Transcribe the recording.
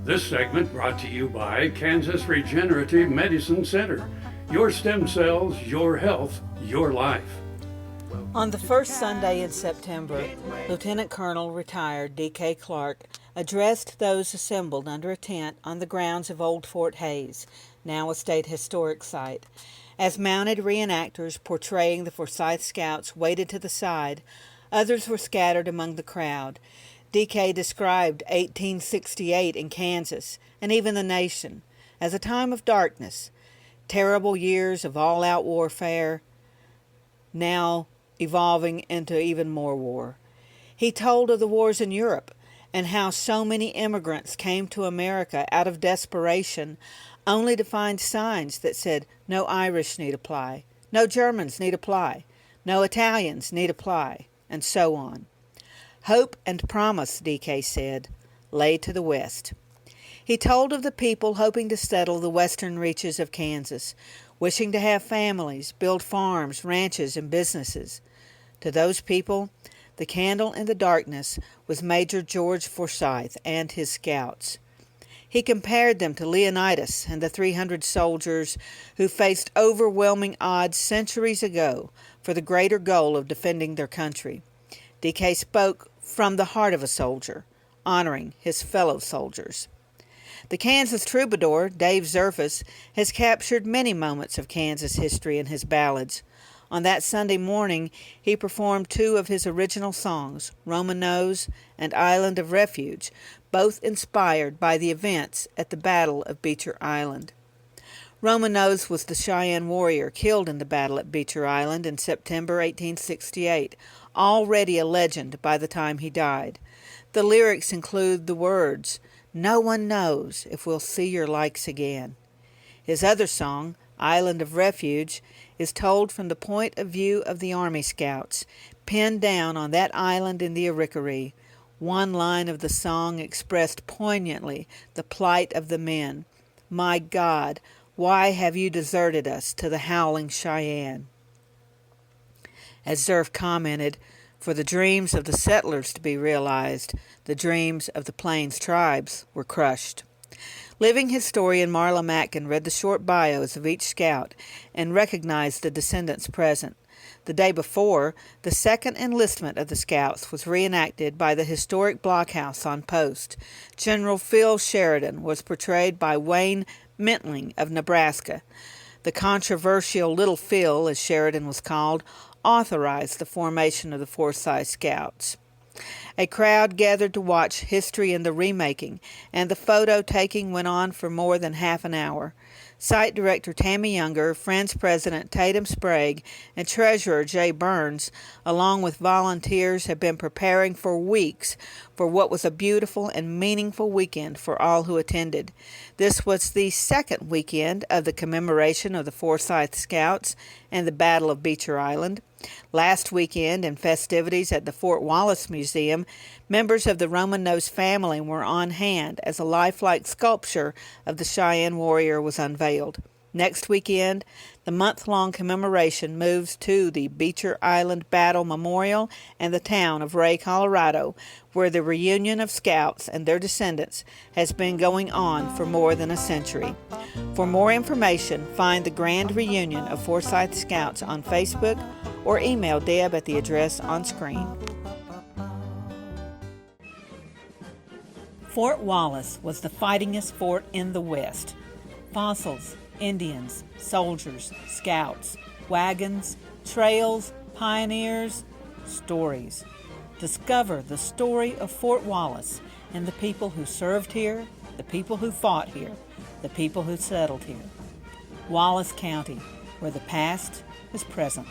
This segment brought to you by Kansas Regenerative Medicine Center. Your stem cells, your health, your life. On the first Sunday in September, Lieutenant Colonel retired D.K. Clark addressed those assembled under a tent on the grounds of Old Fort Hays, now a state historic site. As mounted reenactors portraying the Forsyth Scouts waited to the side, others were scattered among the crowd. D.K. described 1868 in Kansas, and even the nation, as a time of darkness, terrible years of all-out warfare, now evolving into even more war. He told of the wars in Europe and how so many immigrants came to America out of desperation only to find signs that said no Irish need apply, no Germans need apply, no Italians need apply, and so on. Hope and promise, D.K. said, lay to the west. He told of the people hoping to settle the western reaches of Kansas, wishing to have families, build farms, ranches, and businesses. To those people, the candle in the darkness was Major George Forsyth and his scouts. He compared them to Leonidas and the 300 soldiers who faced overwhelming odds centuries ago for the greater goal of defending their country. D.K. spoke from the heart of a soldier, honoring his fellow soldiers. The Kansas troubadour, Dave Zerfus, has captured many moments of Kansas history in his ballads. On that Sunday morning, he performed two of his original songs, Roman Nose and Island of Refuge, both inspired by the events at the Battle of Beecher Island. Roman Nose was the Cheyenne warrior killed in the battle at Beecher Island in September 1868, already a legend by the time he died. The lyrics include the words, "No one knows if we'll see your likes again." His other song, Island of Refuge, is told from the point of view of the Army Scouts, pinned down on that island in the Arickaree. One line of the song expressed poignantly the plight of the men. "My God, why have you deserted us to the howling Cheyenne?" As Zerf commented, for the dreams of the settlers to be realized, the dreams of the Plains tribes were crushed. Living historian Marla Matkin read the short bios of each scout and recognized the descendants present. The day before, the second enlistment of the Scouts was reenacted by the historic blockhouse on post. General Phil Sheridan was portrayed by Wayne Mentling of Nebraska. The controversial Little Phil, as Sheridan was called, authorized the formation of the Forsyth Scouts. A crowd gathered to watch history in the remaking, and the photo taking went on for more than half an hour. Site director Tammy Younger, Friends President Tatum Sprague, and Treasurer Jay Burns, along with volunteers, have been preparing for weeks for what was a beautiful and meaningful weekend for all who attended. This was the second weekend of the commemoration of the Forsyth Scouts and the Battle of Beecher Island. Last weekend, in festivities at the Fort Wallace Museum, members of the Roman Nose family were on hand as a lifelike sculpture of the Cheyenne warrior was unveiled. Next weekend, the month-long commemoration moves to the Beecher Island Battle Memorial and the town of Ray, Colorado, where the reunion of Scouts and their descendants has been going on for more than a century. For more information, find the Grand Reunion of Forsyth Scouts on Facebook or email Deb at the address on screen. Fort Wallace was the fightingest fort in the West. Fossils, Indians, soldiers, scouts, wagons, trails, pioneers, stories. Discover the story of Fort Wallace and the people who served here, the people who fought here, the people who settled here. Wallace County, where the past is present.